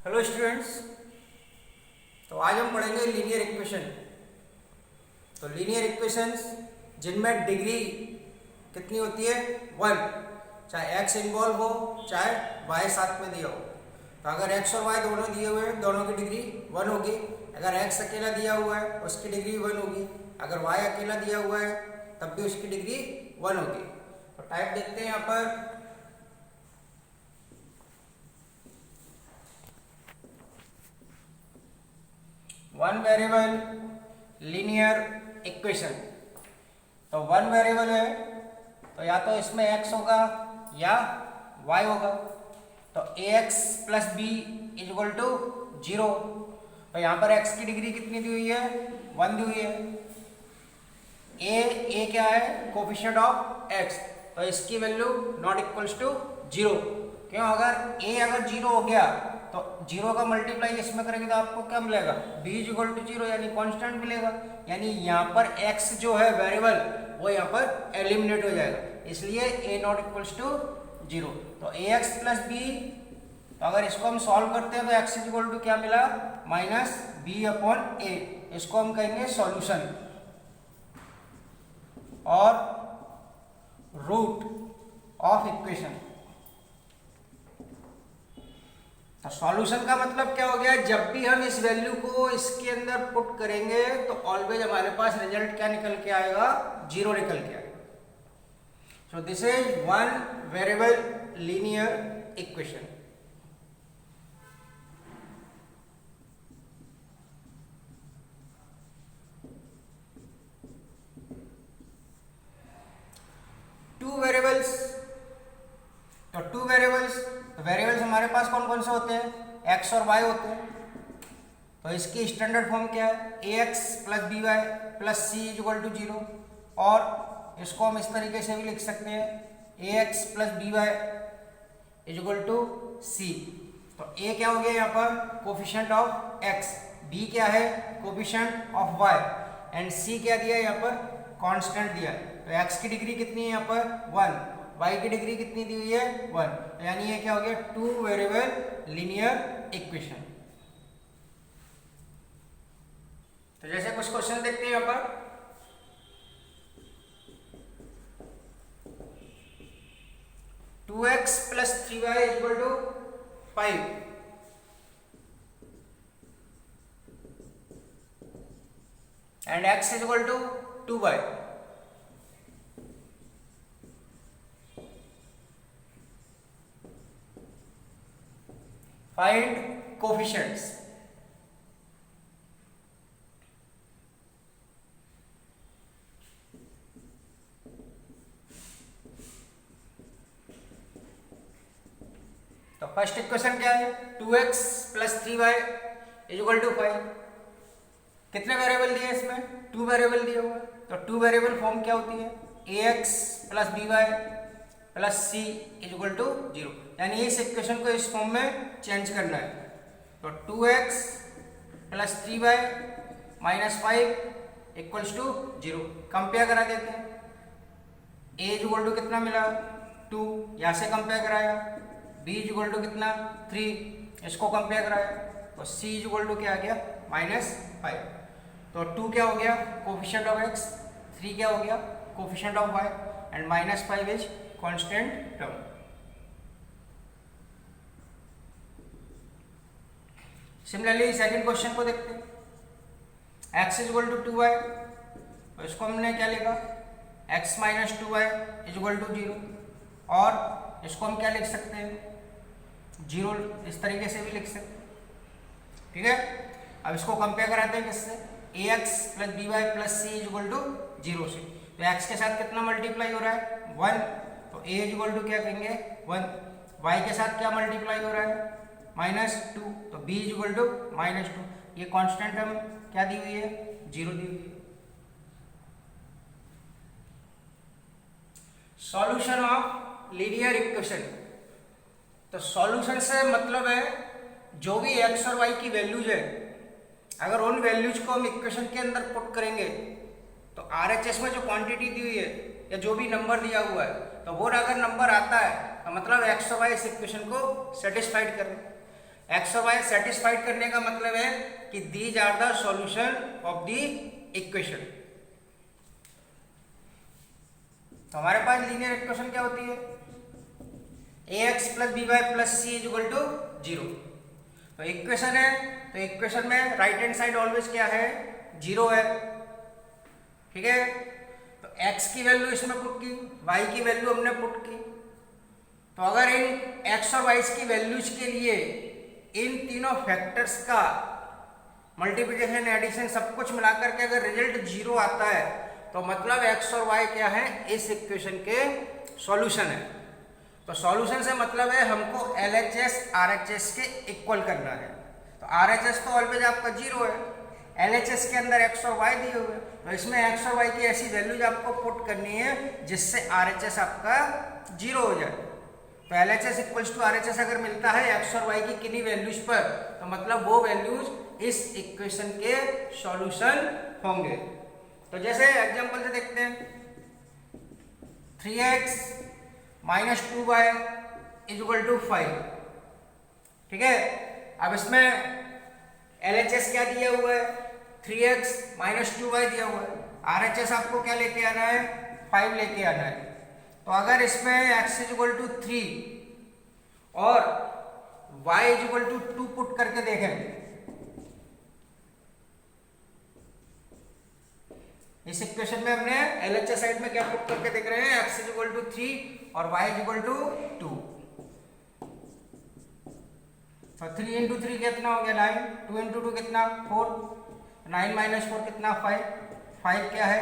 Hello students. तो आज हम पढ़ेंगे लीनियर इक्वेशन। तो लीनियर इक्वेशंस जिनमें डिग्री कितनी होती है, 1, चाहे x इन्वॉल्व हो चाहे y साथ में दिया हो। तो अगर x और y दोनों दिए हुए हैं, दोनों की डिग्री 1 होगी। अगर x अकेला दिया हुआ है उसकी डिग्री 1 होगी। अगर y अकेला दिया हुआ है तब भी उसकी डिग्री 1 होगी। तो टाइप देखते हैं यहाँ पर। One variable linear equation. तो वन वेरिएबल है तो या तो इसमें x होगा या y होगा। तो ax plus B is equal to 0। तो यहाँ पर x की डिग्री कितनी दी हुई है, 1 दी हुई है। a क्या है, कोफिशिएंट ऑफ x। तो इसकी वैल्यू नॉट इक्वल्स टू 0। क्यों, अगर a अगर 0 हो गया तो 0 का मल्टीप्लाई इसमें करेंगे तो आपको क्या मिलेगा, b इज इक्वल टू 0 यानी कांस्टेंट मिलेगा। यानी यहाँ पर x जो है वेरिएबल वो यहाँ पर एलिमिनेट हो जाएगा, इसलिए a नॉट इक्वल्स टू 0। तो ax प्लस बी, तो अगर इसको हम सॉल्व करते हैं तो x इज इक्वल टू क्या मिला, माइनस बी अपॉन ए। इसको हम कहेंगे सॉल्यूशन और रूट ऑफ इक्वेशन। तो सॉल्यूशन का मतलब क्या हो गया, जब भी हम इस वैल्यू को इसके अंदर पुट करेंगे तो ऑलवेज हमारे पास रिजल्ट क्या निकल के आएगा, 0 निकल के आएगा। So this is one variable linear equation. Two variables. तो टू वेरिएबल्स हमारे पास कौन कौन से होते हैं, x और y होते हैं। तो इसकी स्टैंडर्ड फॉर्म क्या है, ax plus B Y plus C is equal to 0। और इसको हम इस तरीके से भी लिख सकते हैं, ax plus B Y is equal to C. तो a क्या हो गया यहाँ पर, कोफिशिएंट ऑफ x, b क्या है, coefficient of y, and c क्या दिया है यहाँ पर, कांस्टेंट दिया है। तो x की डिग्री कितनी है यहाँ पर, 1, y की डिग्री कितनी दी हुई है, 1। तो यानी ये क्या हो गया, टू वेरिएबल लीनियर इक्वेशन। तो जैसे कुछ क्वेश्चन देखते हैं यहाँ पर। टू एक्स प्लस 3y equal to 5 and x is equal to 2y। Find coefficients. तो फर्स्ट इक्वेशन क्या है, 2x plus 3y is equal to 5। कितने वेरिएबल दिए इसमें, 2 वेरिएबल दिए हुए। तो 2 वेरिएबल फॉर्म क्या होती है, ax plus by plus c is equal to 0। यानी इस इक्वेशन को इस फॉर्म में चेंज करना है। तो 2x plus 3y minus 5 equals to 0। Compare करा देते हैं, a इज इक्वल टू कितना मिला, 2, यहाँ से कंपेयर कराया। b इज इक्वल टू कितना, 3, इसको कंपेयर कराया। तो c इज इक्वल टू क्या आ गया, माइनस 5। तो 2 क्या हो गया, कोफिशिएंट ऑफ x, 3 क्या हो गया, coefficient of y, and minus 5 is constant term. Similarly second question को देखते हैं, x is equal to 2y। तो इसको हमने क्या लिखा, x minus 2y is equal to 0। और इसको हम क्या लिख सकते हैं, 0, इस तरीके से भी लिख सकते हैं। ठीक है, अब इसको कंपेयर कराते हैं किससे, ax plus B Y plus C is equal to 0 से। तो x के साथ कितना मल्टीप्लाई हो रहा है, 1। तो a इज इक्वल टू क्या कहेंगे, 1। y के साथ क्या मल्टीप्लाई हो रहा है, माइनस 2। तो b is equal to minus 2। ये कांस्टेंट टर्म क्या दी हुई है, 0 दी हुई है। Solution of linear equation. तो सॉल्यूशन से मतलब है जो भी x और y की वैल्यूज है, अगर उन वैल्यूज को हम इक्वेशन के अंदर पुट करेंगे तो RHS में जो क्वांटिटी दी हुई है या जो भी नंबर दिया हुआ है, तो वो अगर नंबर आता है तो मतलब x और y इस इक्वेशन को सेटिस्फाइड कर रहे हैं। एक्स और वाई सेटिस्फाइड करने का मतलब है कि these are the solution of the equation. तो हमारे पास लीनियर इक्वेशन क्या होती है, ax plus B Y plus C is equal to 0। तो इक्वेशन है, तो इक्वेशन में राइट हैंड साइड ऑलवेज क्या है, 0 है, ठीक है। तो x की वैल्यू इसमें पुट की, y की वैल्यू हमने पुट की। तो अगर इन x और y की वैल्यूज के लिए इन तीनों फैक्टर्स का मल्टीप्लिकेशन एडिशन सब कुछ मिलाकर के अगर रिजल्ट 0 आता है तो मतलब x और y क्या है, इस इक्वेशन के सॉल्यूशन है। तो सॉल्यूशन से मतलब है हमको LHS RHS के इक्वल करना है। तो RHS तो ऑलवेज आपका 0 है, LHS के अंदर x और y दिए हुए, तो इसमें x और y की ऐसी वैल्यूज आपको पुट करनी है जिससे RHS आपका 0 हो जाए। तो LHS इक्वल्स टू RHS अगर मिलता है x और y की किन्हीं वैल्यूज पर, तो मतलब वो वैल्यूज इस इक्वेशन के सॉल्यूशन होंगे। तो जैसे एग्जांपल से देखते हैं, 3x minus 2y is equal to 5, ठीक है। अब इसमें LHS क्या दिया हुआ है, 3x माइनस 2y दिया हुआ है, RHS आपको क्या लेके आना है, 5 लेके आना है। तो अगर इसमें x इज इक्वल टू 3 और y is equal to 2 put करके देखें, इस इक्वेशन में हमने LHS साइड में क्या पुट करके देख रहे हैं, x इज इक्वल टू 3 और y इज इक्वल टू 2। तो 3 इंटू 3 कितना हो गया 9, 2 इंटू 2 कितना 4, 9 माइनस 4 कितना 5, 5 क्या है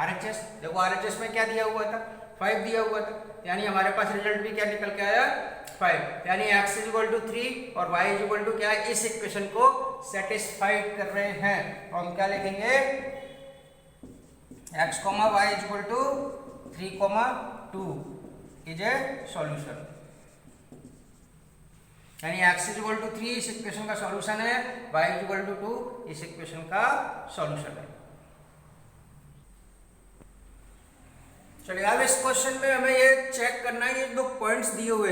RHS। देखो RHS में क्या दिया हुआ था, 5 दिया हुआ था, यानी हमारे पास रिजल्ट भी क्या निकल के आया 5, यानी x इज इक्वल टू 3 और y इज इक्वल टू क्या है, इस इक्वेशन को सेटिस्फाइड कर रहे हैं। तो हम क्या लिखेंगे, x, y is equal to 3, 2 is a solution, यानी x इज इक्वल टू 3 इस इक्वेशन का सॉल्यूशन है, y इज इक्वल टू 2 इस इक्वेशन का सॉल्यूशन है। चलिए अब इस क्वेश्चन में हमें ये चेक करना है, ये दो पॉइंट्स दिए हुए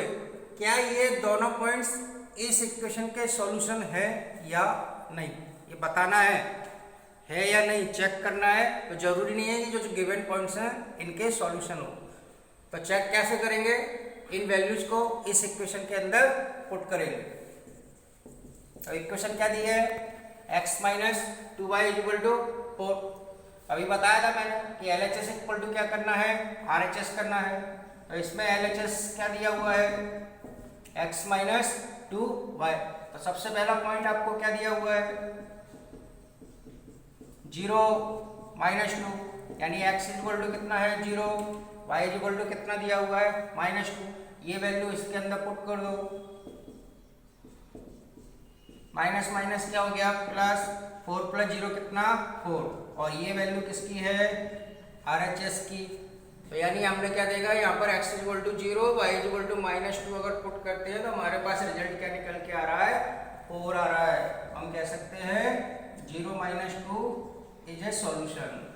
क्या ये दोनों पॉइंट्स इस इक्वेशन के सॉल्यूशन है या नहीं, ये बताना है या नहीं, चेक करना है। तो जरूरी नहीं है कि जो गिवन पॉइंट्स हैं इनके सॉल्यूशन हो। तो चेक कैसे करेंगे, इन वैल्यूज को इस इक्वेशन के अंदर पुट करेंगे। तो इक्वेशन क्या दी है, x minus 2y is equal to 4। अभी बताया था मैंने कि LHS इक्वल टू क्या करना है, RHS करना है। तो इसमें LHS क्या दिया हुआ है, x माइनस 2y। तो सबसे पहला पॉइंट आपको क्या दिया हुआ है, 0 माइनस 2, यानी x इज इक्वल टू कितना है 0, y इज इक्वल टू कितना दिया हुआ है -2। ये वैल्यू इसके अंदर पुट कर दो, माइनस माइनस क्या हो गया प्लस, 4 प्लस 0 कितना 4, और ये वैल्यू किसकी है RHS की। तो यानी हमने क्या देगा यहाँ पर x is equal to 0, y is equal to -2 अगर पुट करते हैं तो हमारे पास रिजल्ट क्या निकल के आ रहा है 4 आ रहा है। हम कह सकते हैं 0 माइनस 2 इज ए सॉल्यूशन।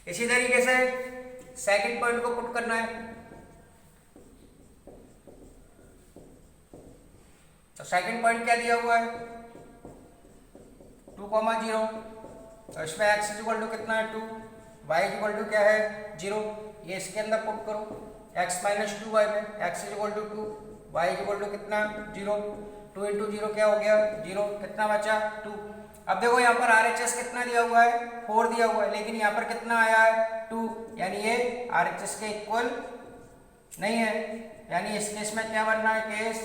इसी तरीके से सेकंड पॉइंट को पुट करना है। तो सेकंड पॉइंट क्या दिया हुआ है 2, 0। तो इसमें x इज इक्वल टू कितना है 2, y इज इक्वल टू क्या है 0। ये इसके अंदर पुट करो, x माइनस 2y में x is equal to 2, y is equal to कितना 0, 2 इंटू 0 क्या हो गया 0, कितना बचा 2। अब देखो यहाँ पर RHS कितना दिया हुआ है 4 दिया हुआ है, लेकिन यहाँ पर कितना आया है 2, यानी ये RHS के इक्वल नहीं है। यानी इस केस में क्या बनना है case,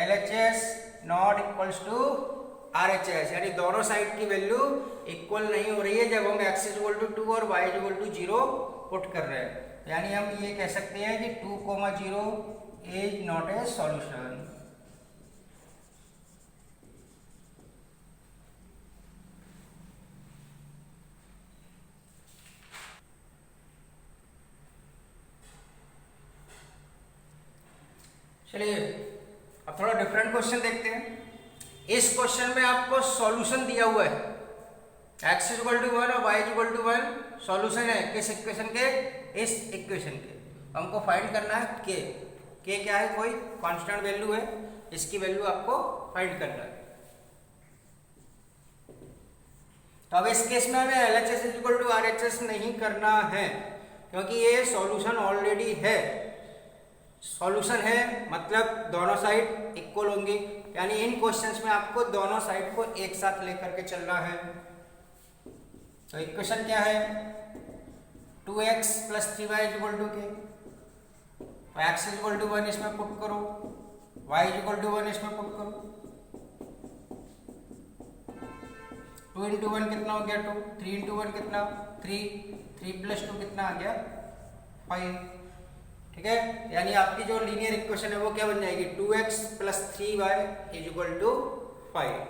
LHS not equals to RHS, यानी दोनों साइड की वैल्यू इक्वल नहीं हो रही है जब हम x इज इक्वल टू 2 और y is equal to 0 put कर रहे हैं। यानी हम ये कह सकते हैं कि 2, 0 इज नॉट ए सॉल्यूशन। चलिए अब थोड़ा डिफरेंट क्वेश्चन देखते हैं। इस क्वेश्चन में आपको सॉल्यूशन दिया हुआ है, x इज इक्वल टू 1 और y is equal to 1 solution है किस इक्वेशन के, इस इक्वेशन के। हमको फाइंड करना है के क्या है, कोई कांस्टेंट वैल्यू है, इसकी वैल्यू आपको फाइंड करना है। तो अब इस केस में हमें LHS इक्वल टू RHS नहीं करना है, क्योंकि ये सॉल्यूशन ऑलरेडी है। सॉल्यूशन है मतलब दोनों साइड इक्वल होंगी, यानी इन क्वेश्चंस में आपको दोनों साइड को एक साथ लेकर के चलना है। तो इक्वेशन क्या है, 2x + 3y = k। तो x = 1 इसमें पुट करो, y = 1 इसमें पुट करो। 2 × 1 कितना हो गया 2, 3 × 1 कितना 3, 3 + 2 कितना आ गया 5। ठीक है, यानी आपकी जो लीनियर इक्वेशन है वो क्या बन जाएगी, 2x + 3y = 5।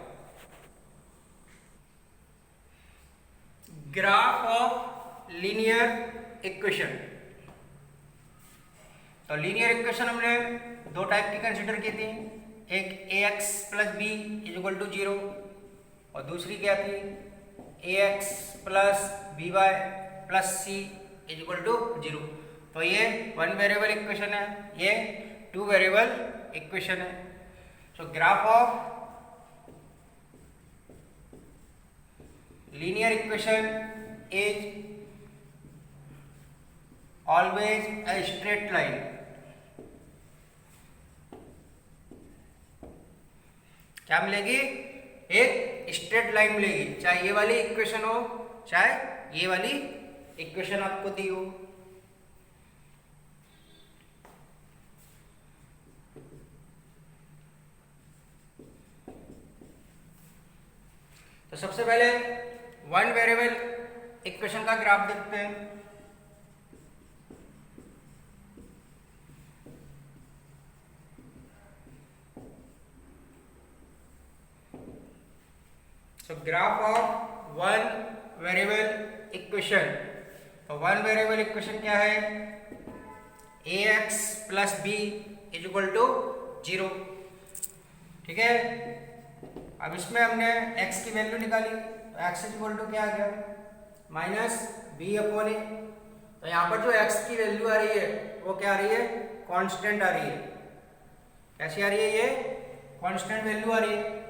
Graph of linear equation. तो लीनियर इक्वेशन हमने दो टाइप की कंसिडर की थी, एक ax + b = 0 और दूसरी क्या थी ax + by + c = 0। तो ये 1 वेरिएबल इक्वेशन है, ये 2 वेरिएबल इक्वेशन है। सो graph of linear equation is always a straight line। क्या मिलेगी, एक स्ट्रेट लाइन मिलेगी, चाहे ये वाली इक्वेशन हो चाहे ये वाली इक्वेशन आपको दी हो। तो सबसे पहले 1 वेरिएबल इक्वेशन का ग्राफ देखते हैं। सो ग्राफ ऑफ 1 वेरिएबल इक्वेशन। तो 1 वेरिएबल इक्वेशन क्या है, ax + b = 0। ठीक है, अब इसमें हमने x की वैल्यू निकाली, तो x = क्या आ गया -b/a। तो यहाँ पर जो x की वैल्यू आ रही है वो क्या आ रही है, कांस्टेंट आ रही है। कैसी आ रही है, ये कांस्टेंट वैल्यू आ रही है।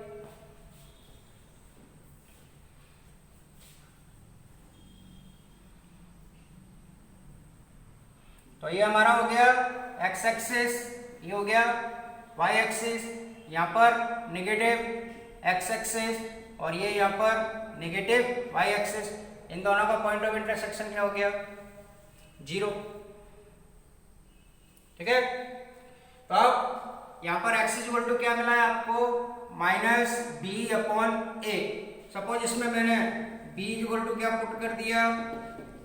तो ये हमारा हो गया x एक्सिस, ये हो गया y एक्सिस, यहाँ पर नेगेटिव x एक्सिस और ये यहाँ पर नेगेटिव y एक्सिस। इन दोनों का पॉइंट ऑफ इंटरसेक्शन क्या हो गया, 0। ठीक है, तो अब यहाँ पर x = क्या मिला है आपको, -b/a। सपोज इसमें मैंने b = क्या पुट कर दिया,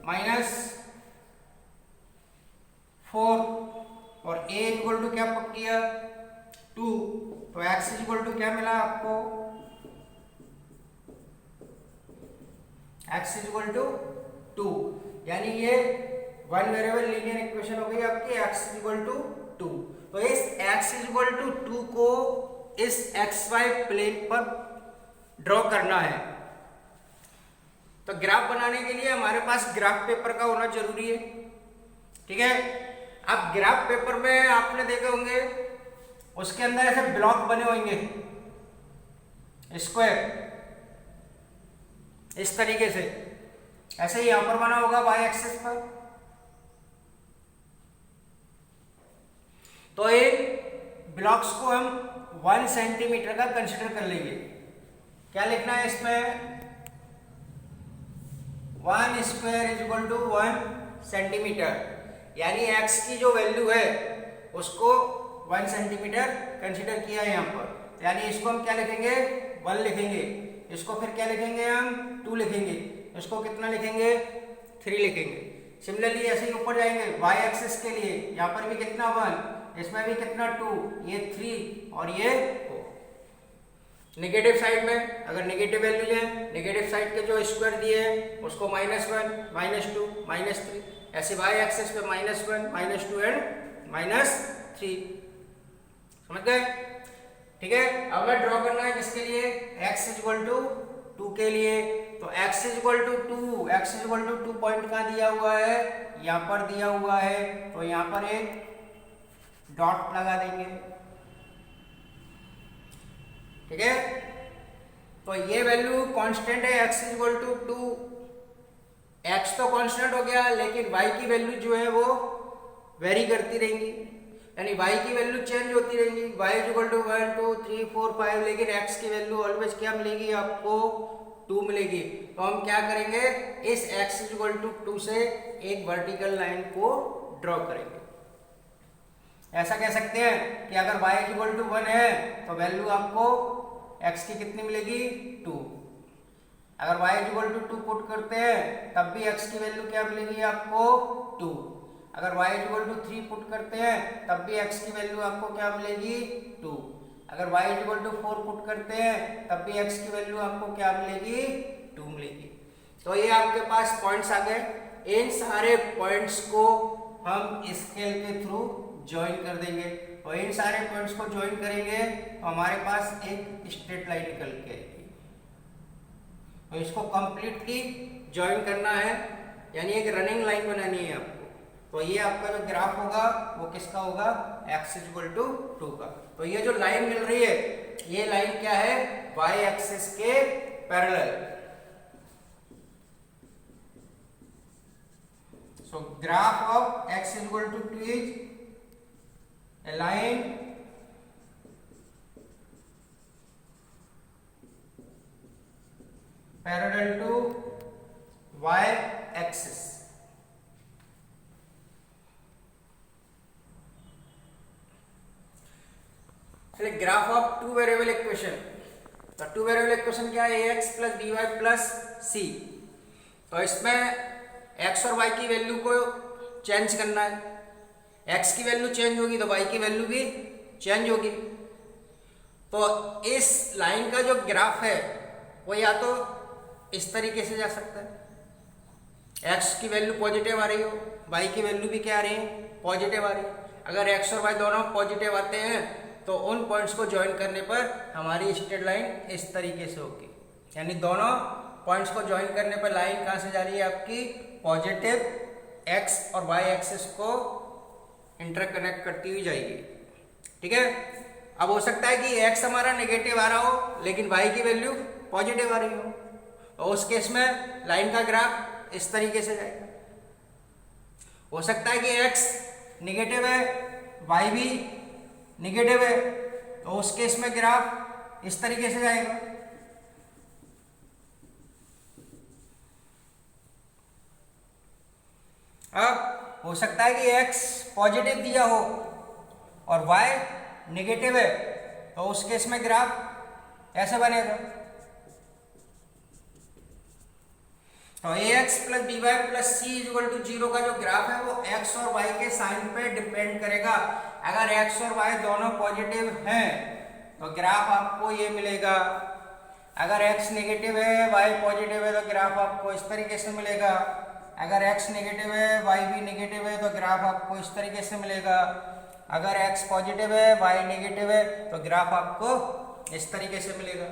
-4 और a = क्या पुट किया 2। तो x = क्या मिला आपको, x = 2। यानी ये 1 वेरिएबल लीनियर इक्वेशन हो गई आपकी, x = 2। तो इस x = 2 को इस xy प्लेन पर ड्रॉ करना है। तो ग्राफ बनाने के लिए हमारे पास ग्राफ पेपर का होना जरूरी है। ठीक है, अब ग्राफ पेपर में आपने देखे होंगे उसके अंदर ऐसे ब्लॉक बने होंगे स्क्वायर, इस तरीके से। ऐसे ही यहां पर बना होगा y एक्सिस पर। तो इन ब्लॉक्स को हम 1 सेंटीमीटर का कंसीडर कर लेंगे। क्या लिखना है इसमें, 1 स्क्वायर = 1 सेंटीमीटर। यानी x की जो वैल्यू है उसको 1 सेंटीमीटर कंसीडर किया है यहाँ पर। यानी इसको हम क्या लिखेंगे, 1 लिखेंगे। इसको फिर क्या लिखेंगे, हम 2 लिखेंगे। इसको कितना लिखेंगे, 3 लिखेंगे। सिमिलरली ऐसे ही ऊपर जाएंगे y एक्सिस के लिए, यहाँ पर भी कितना 1, इसमें भी कितना 2, ये 3 और ये 4। नेगेटिव साइड में अगर नेगेटिव वैल्यू है, नेगेटिव साइड के जो स्क्वायर दिए हैं उसको -1, -2, -3। ऐसे y एक्सिस पे -1, -2 एंड -3। समझ गए। ठीक है, अब हमें ड्रॉ करना है जिसके लिए x = 2 के लिए तो x is equal to 2, x is equal to 2 point कहाँ दिया हुआ है, यहाँ पर दिया हुआ है, तो यहाँ पर एक डॉट लगा देंगे। ठीक है, तो ये वैल्यू कांस्टेंट है, x is equal to 2, x तो कांस्टेंट हो गया, लेकिन y की वैल्यू जो है वो वेरी करती रहेंगी, यानी y की वैल्यू चेंज होती रहेंगी। y इज इक्वल टू 1 2 3 4 5, लेकिन x की वैल्यू ऑलवेज क्या मिलेगी आपको, 2 मिलेगी। तो हम क्या करेंगे, इस x इज इक्वल टू 2 से एक वर्टिकल लाइन को ड्रॉ करेंगे। ऐसा कह सकते हैं कि अगर y इज इक्वल टू 1 है तो वैल्यू आपको x की कितनी मिलेगी, 2। अगर y is equal to 2 put करते हैं तब भी x की वैल्यू क्या मिलेगी आपको, 2। अगर y is equal to 3 put करते हैं तब भी x की वैल्यू आपको क्या मिलेगी, 2। अगर y is equal to 4 put करते हैं तब भी x की वैल्यू आपको क्या मिलेगी, 2 मिलेगी। तो ये आपके पास पॉइंट्स आ गए। इन सारे पॉइंट्स को हम स्केल के थ्रू ज्वाइन कर देंगे, और इन सारे पॉइंट्स को ज्वाइन करेंगे तो हमारे पास एक स्ट्रेट लाइन निकल के आएगी। तो इसको कंप्लीटली ज्वाइन करना है, यानी एक रनिंग लाइन बनानी है आपको। तो ये आपका जो ग्राफ होगा वो किसका होगा, x इज इक्वल टू 2 का। तो ये जो लाइन मिल रही है, ये लाइन क्या है, y एक्सिस के parallel. So graph of x is equal to 2 is a line parallel to y axis। चलिए graph of two variable equation. तो टू वेरिएबल इक्वेशन क्या है, ax plus by plus c। तो इसमें x और y की value को change करना है। x की वैल्यू चेंज होगी तो y की वैल्यू भी चेंज होगी। तो इस लाइन का जो ग्राफ है वो या तो इस तरीके से जा सकता है, x की वैल्यू पॉजिटिव आ रही हो, y की वैल्यू भी क्या आ रही है, पॉजिटिव आ रही है। अगर x और y दोनों पॉजिटिव आते हैं तो उन पॉइंट्स को ज्वाइन करने पर हमारी स्ट्रेट लाइन इस तरीके से होगी, यानी दोनों पॉइंट्स को ज्वाइन करने पर लाइन कहाँ से जा रही है आपकी, पॉजिटिव x और y एक्सिस को इंटरकनेक्ट करती हुई जाएगी। ठीक है, अब हो सकता है कि x हमारा नेगेटिव आ रहा हो लेकिन y की वैल्यू पॉजिटिव आ रही हो, और उस केस में लाइन का ग्राफ इस तरीके से जाएगा। हो सकता है कि x नेगेटिव है, y भी नेगेटिव है, तो उस केस में ग्राफ इस तरीके से जाएगा। अब हो सकता है कि x पॉजिटिव दिया हो और y नेगेटिव है, तो उस केस में ग्राफ ऐसे बनेगा। तो ax plus by plus c is equal to 0 का जो ग्राफ है वो x और y के साइन पे डिपेंड करेगा। अगर x और y दोनों पॉजिटिव हैं तो ग्राफ आपको ये मिलेगा। अगर x नेगेटिव है, y पॉजिटिव है, तो ग्राफ आपको इस तरीके से मिलेगा। अगर x नेगेटिव है, y भी नेगेटिव है, तो ग्राफ आपको इस तरीके से मिलेगा। अगर x पॉजिटिव है, y नेगेटिव है, तो ग्राफ आपको इस तरीके से मिलेगा।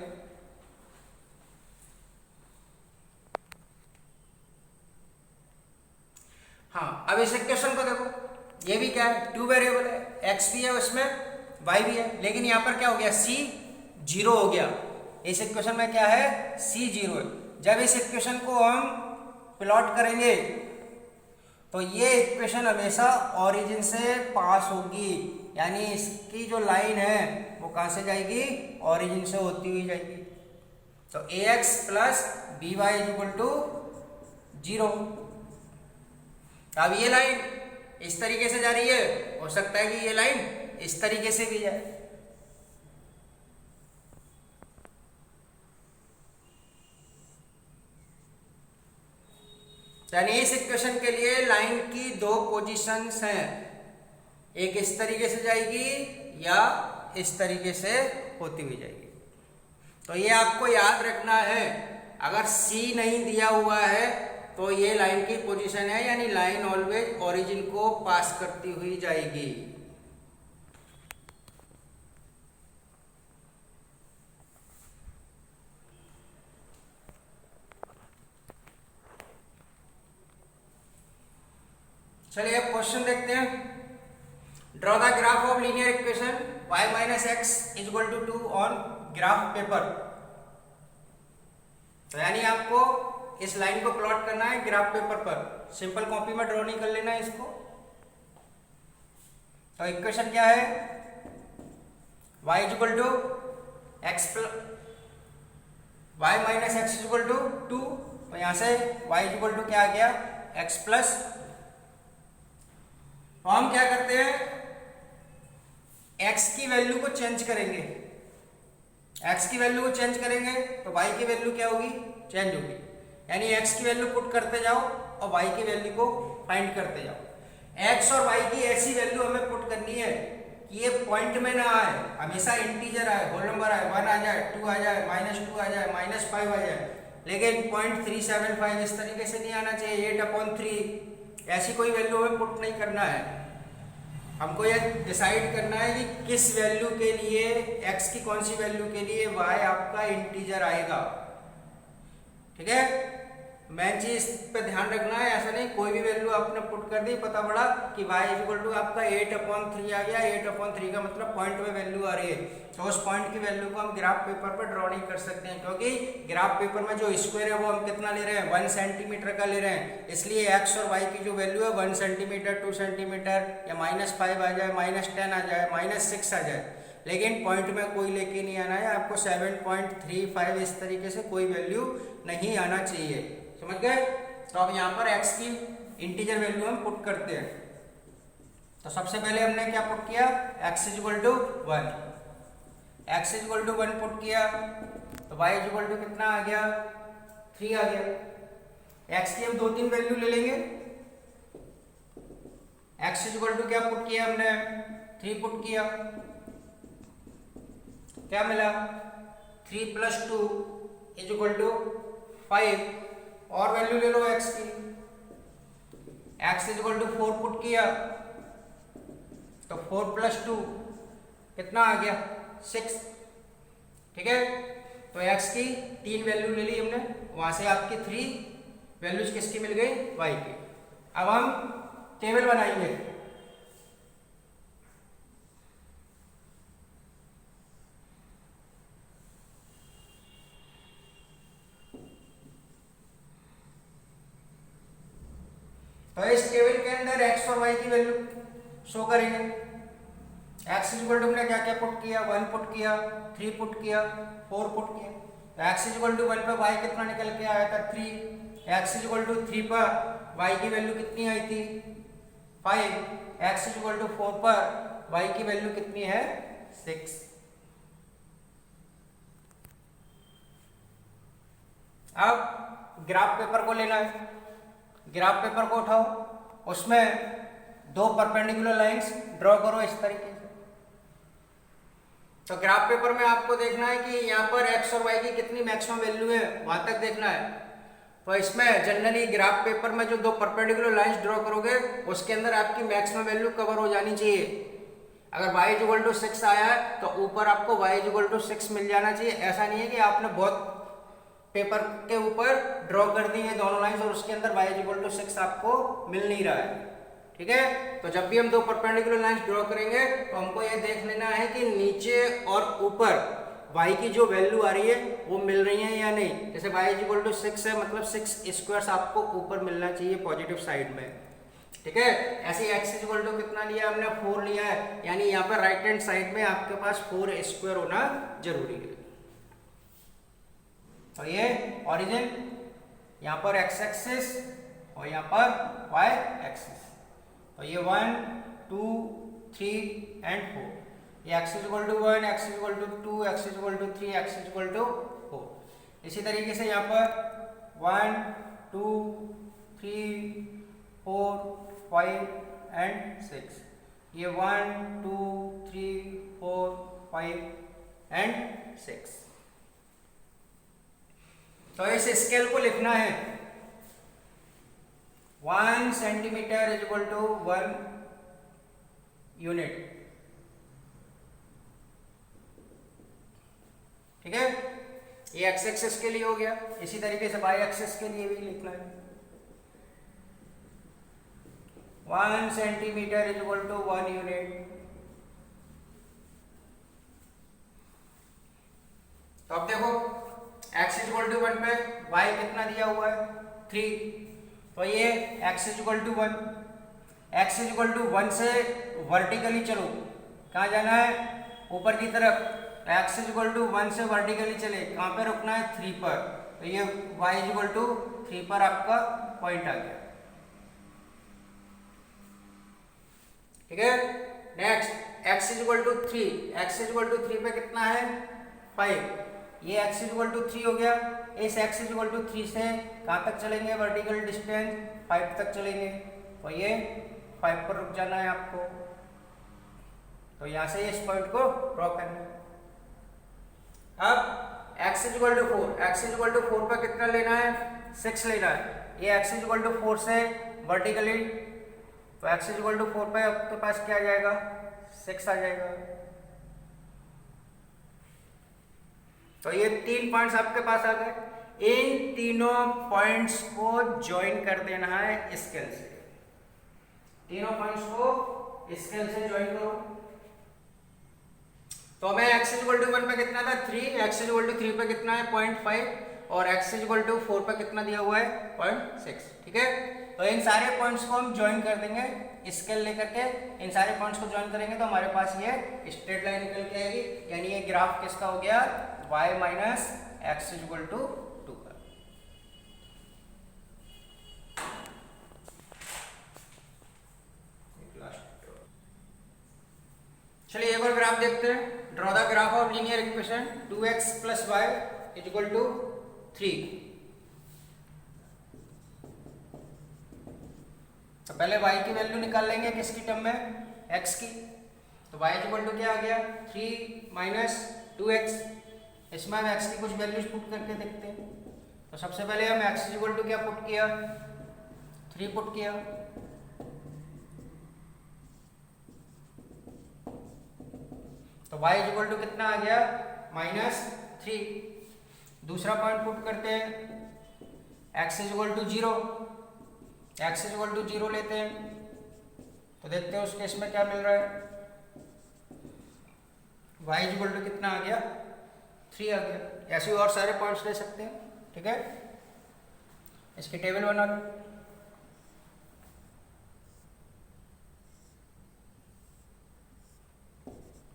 हाँ, अब इस इक्वेशन को देखो, ये भी क्या है, टू वेरिएबल है, x भी है उसमें, y भी है, लेकिन यहाँ पर क्या हो गया, c 0 हो गया। इस इक्वेशन में क्या है, c 0 है। जब इस इक्वेशन को हम प्लॉट करेंगे तो ये इक्वेशन हमेशा ओरिजिन से पास होगी, यानी इसकी जो लाइन है वो कहाँ से जाएगी, ओरिजिन से होती हुई जाएगी। तो ax plus by is equal to 0। अब ये लाइन इस तरीके से जा रही है, हो सकता है कि ये लाइन इस तरीके से भी जाए। यानी इस इक्वेशन के लिए लाइन की दो पोजीशंस हैं, एक इस तरीके से जाएगी या इस तरीके से होती हुई जाएगी। तो ये आपको याद रखना है। अगर C नहीं दिया हुआ है तो ये लाइन की पोजीशन है, यानी लाइन ऑलवेज ओरिजिन को पास करती हुई जाएगी। चलिए अब क्वेश्चन देखते हैं। Draw the graph of linear equation y minus x is equal to 2 on graph paper. तो यानी आपको इस लाइन को प्लॉट करना है ग्राफ पेपर पर। सिंपल कॉपी में ड्रॉ नहीं कर लेना है इसको। तो इक्वेशन क्या है, y is equal to x y minus x is equal to 2। तो यहां से y इज इक्वल टू क्या आ गया, x प्लस। तो हम क्या करते हैं, x की वैल्यू को चेंज करेंगे। x की वैल्यू को चेंज करेंगे तो y की वैल्यू क्या होगी, चेंज होगी। यानी x की वैल्यू पुट करते जाओ और y की वैल्यू को फाइंड करते जाओ। x और y की ऐसी वैल्यू हमें पुट करनी है कि ये पॉइंट में ना आए, हमेशा इंटीजर आए, होल नंबर आए, 1 आ जाए, 2 आ जाए, -2 आ जाए, -5 आ जाए, लेकिन 0.375 इस तरीके से नहीं आना चाहिए। 8/3 ऐसी कोई वैल्यू हमें पुट नहीं करना है। हमको ये डिसाइड करना है कि किस वैल्यू के लिए, x की कौन सी वैल्यू के लिए y आपका इंटीजर आएगा। ठीक है, मेन चीज पे ध्यान रखना है। ऐसा नहीं कोई भी वैल्यू आपने पुट कर दी, पता पड़ा कि y इज इक्वल टू आपका 8/3 आ गया। 8/3 का मतलब पॉइंट में वैल्यू आ रही है, तो उस पॉइंट की वैल्यू को हम ग्राफ पेपर पर ड्रॉ नहीं कर सकते हैं, क्योंकि ग्राफ पेपर में जो स्क्वायर है वो हम कितना ले रहे हैं, 1 सेंटीमीटर का ले रहे हैं। इसलिए x और y की जो वैल्यू है 1 सेंटीमीटर, 2 सेंटीमीटर या -5 आ जाए, -10 आ जाए, -6 आ जाए, लेकिन पॉइंट में कोई लेके नहीं आना है। आपको 7.35 इस तरीके से कोई वैल्यू नहीं आना चाहिए। समझ गए? तो अब यहाँ पर x की इंटीजर वैल्यू हम पुट करते हैं। तो सबसे पहले हमने क्या पुट किया, x is equal to 1। x is equal to 1 put किया तो y इज इक्वल टू कितना आ गया, 3 आ गया। x की हम 2-3 वैल्यू ले लेंगे। x इज इक्वल टू क्या पुट किया हमने, 3 पुट किया। क्या मिला, 3 + 2 इज इक्वल टू 5। और वैल्यू ले लो x की। x is equal to 4 put किया तो 4 + 2 कितना आ गया, 6। ठीक है, तो x की 3 वैल्यू ले ली हमने, वहां से आपकी 3 वैल्यूज किसकी मिल गई, y की। अब हम टेबल बनाएंगे। तो इस टेबल के अंदर x और y की वैल्यू शो करेंगे। x इज इक्वल टू हमने क्या क्या पुट किया, 1 पुट किया, 3 पुट किया, 4 पुट किया। तो x इज इक्वल टू 1 पर y कितना निकल के आया था, 3। x इज इक्वल टू 3 पर y की वैल्यू कितनी आई थी, 5। x इज इक्वल टू 4 पर y की वैल्यू कितनी है, 6। अब ग्राफ पेपर को लेना है। ग्राफ पेपर को उठाओ, उसमें 2 परपेंडिकुलर लाइंस ड्रॉ करो इस तरीके से। तो ग्राफ पेपर में आपको देखना है कि यहाँ पर x और y की कितनी मैक्सिमम वैल्यू है, वहां तक देखना है। तो इसमें जनरली ग्राफ पेपर में जो 2 परपेंडिकुलर लाइंस ड्रॉ करोगे उसके अंदर आपकी मैक्सिमम वैल्यू कवर हो जानी चाहिए। अगर y इज इक्वल टू 6 आया है तो ऊपर आपको y इज इक्वल टू 6 मिल जाना चाहिए। ऐसा नहीं है कि आपने बहुत पेपर के ऊपर ड्रॉ कर दी है दोनों लाइंस और उसके अंदर y इज इक्वल टू 6 आपको मिल नहीं रहा है। ठीक है, तो जब भी हम 2 परपेंडिकुलर लाइंस ड्रॉ करेंगे तो हमको ये देख लेना है कि नीचे और ऊपर y की जो वैल्यू आ रही है वो मिल रही है या नहीं। जैसे y इज इक्वल टू 6 है, मतलब 6 स्क्वायर्स आपको ऊपर मिलना चाहिए पॉजिटिव साइड में। ठीक है, ऐसे x इज इक्वल टू कितना लिया हमने, 4 लिया है, यानी यहाँ पर राइट हैंड साइड में आपके पास 4 स्क्वायर होना जरूरी है। तो ये ओरिजिन, यहाँ पर x एक्सिस और यहाँ पर y एक्सिस। तो ये 1, 2, 3 एंड 4। ये x is equal to 1, x is equal to 2, x is equal to 3, x is equal to 4। इसी तरीके से यहाँ पर 1, 2, 3, 4, 5 एंड 6। ये 1, 2, 3, 4, 5 एंड 6। तो इस स्केल को लिखना है, 1 centimetre is equal to 1 unit. ठीक है, ये x एक्सिस के लिए हो गया। इसी तरीके से y एक्सिस के लिए भी लिखना है। 1 centimetre is equal to 1 unit. तो अब देखो x इज इक्वल टू 1 पे y कितना दिया हुआ है 3, तो ये x is equal to 1, x is equal to 1 से वर्टिकली चलो, कहाँ जाना है ऊपर की तरफ, तो x इज इक्वल टू 1 से वर्टिकली चले, कहाँ पे रुकना है 3 पर, तो ये y इज इक्वल टू 3 पर आपका पॉइंट आ गया। ठीक है, next x is equal to 3, x is equal to 3 पे कितना है 5, ये x इज इक्वल टू 3 हो गया। इस x इज इक्वल टू 3 से कहाँ तक चलेंगे वर्टिकल डिस्टेंस 5 तक चलेंगे, तो ये 5 पर रुक जाना है आपको, तो यहाँ से इस पॉइंट को ड्रॉ करना है। अब x is equal to 4, x is equal to 4 पर कितना लेना है 6 लेना है, ये x इज इक्वल टू 4 से वर्टिकली, तो x इज इक्वल टू 4 पे आपके पास क्या आ जाएगा 6 आ जाएगा। तो ये 3 पॉइंट्स आपके पास आ गए, इन तीनों पॉइंट्स को ज्वाइन कर देना है स्केल से, तीनों पॉइंट्स को स्केल से ज्वाइन करो। तो हमें x इज इक्वल टू 1 पे कितना था 3, x इज इक्वल टू 3 पे कितना है 0.5 और x इज इक्वल टू 4 पे कितना दिया हुआ है 0.6। ठीक है, तो इन सारे पॉइंट्स को हम ज्वाइन कर देंगे स्केल लेकर के, इन सारे पॉइंट्स को ज्वाइन करेंगे तो हमारे पास ये स्ट्रेट लाइन निकल के आएगी, यानी ये ग्राफ किसका हो गया y minus x is equal to 2 का। चलिए एक और ग्राफ देखते हैं, draw the graph of linear equation 2x plus y is equal to 3। तो पहले y की वैल्यू निकाल लेंगे किसकी टर्म में x की, तो y इक्वल टू क्या आ गया 3 माइनस 2x, इसमें हम x की कुछ वैल्यूज पुट करके देखते हैं। तो सबसे पहले हम x इक्वल टू क्या पुट किया 3 पुट किया, तो y इक्वल टू कितना आ गया -3। दूसरा पॉइंट पुट करते हैं x equal to 0, x equal to 0 लेते हैं, तो देखते हैं उस केस में क्या मिल रहा है, y इक्वल टू कितना आ गया 3 आ गया। ऐसे और सारे पॉइंट्स ले सकते हैं। ठीक है, इसकी टेबल बना लो।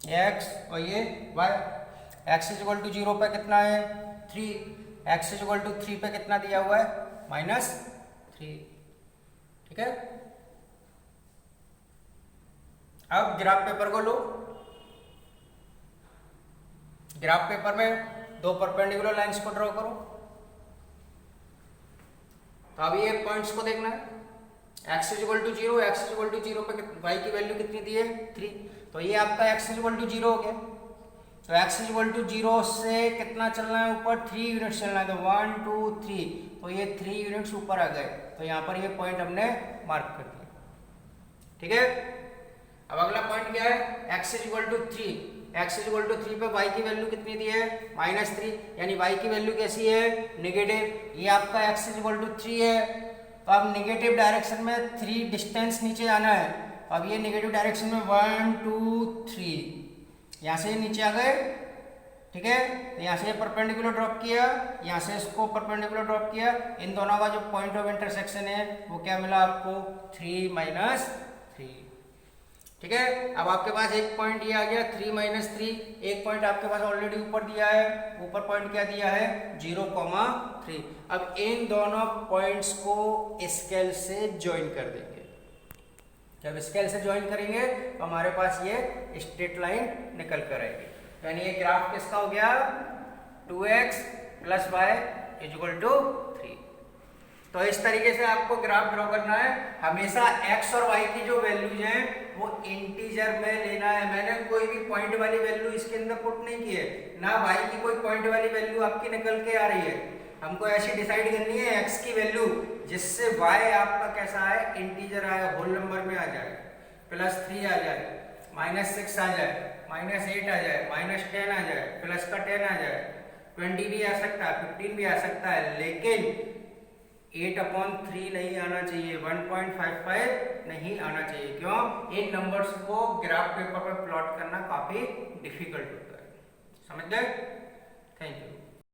x और ये y, x इक्वल टू 0 पे कितना है 3, x इक्वल टू 3 पे कितना दिया हुआ है -3। ठीक है, अब ग्राफ पेपर को लो, ग्राफ पेपर में दो परपेंडिकुलर लाइंस को ड्रॉ करो। तो अभी ये पॉइंट्स को देखना है, x equal to 0, x equal to 0 पे y की वैल्यू कितनी दी है 3, तो ये आपका x इक्वल टू 0 हो गया। तो x इक्वल टू 0 से कितना चलना है ऊपर 3 यूनिट्स चलना है, तो 1 2 3, तो ये 3 यूनिट्स ऊपर आ गए, तो यहाँ पर ये पॉइंट हमने मार्क कर दिया। ठीक है, अब अगला पॉइंट क्या है x equal to 3, x equal to 3 पे y की वैल्यू कितनी दी है -3, यानी y की वैल्यू कैसी है नेगेटिव, ये आपका x इक्वल टू 3 है। तो अब नेगेटिव डायरेक्शन में 3 डिस्टेंस नीचे आना है, अब ये नेगेटिव डायरेक्शन में 1 2 3 यहाँ से नीचे आ गए। ठीक है, तो यहाँ से परपेंडिकुलर ड्रॉप किया, यहाँ से इसको परपेंडिकुलर ड्रॉप किया, इन दोनों का जो पॉइंट ऑफ इंटरसेक्शन है वो क्या मिला आपको 3 -3। ठीक है, अब आपके पास एक पॉइंट ये आ गया 3 -3, एक पॉइंट आपके पास ऑलरेडी ऊपर दिया है, ऊपर पॉइंट क्या दिया है 0,3। अब इन दोनों पॉइंट्स को स्केल से ज्वाइन कर देंगे। जब स्केल से ज्वाइन करेंगे तो हमारे पास ये स्ट्रेट लाइन निकल कर आएगी, यानी ये ग्राफ किसका हो गया 2x plus y is equal to 3। तो इस तरीके से आपको ग्राफ ड्रॉ करना है, हमेशा x और y की जो वैल्यूज हैं वो इंटीजर में लेना है। मैंने कोई भी पॉइंट वाली वैल्यू इसके अंदर पुट नहीं की है, ना y की कोई पॉइंट वाली वैल्यू आपकी निकल के आ रही है। हमको ऐसी डिसाइड करनी है x की वैल्यू जिससे y आपका कैसा है इंटीजर आए, होल नंबर में आ जाए, +3 आ जाए, -6 आ जाए, -8 आ जाए, -10 आ जाए, +10 आ जाए, 20 भी आ सकता है, 15 भी आ सकता है, लेकिन 8/3 नहीं आना चाहिए, 1.55 नहीं आना चाहिए। क्यों? इन नंबर्स को ग्राफ पेपर पर प्लॉट करना काफी डिफिकल्ट होता है। समझ गए?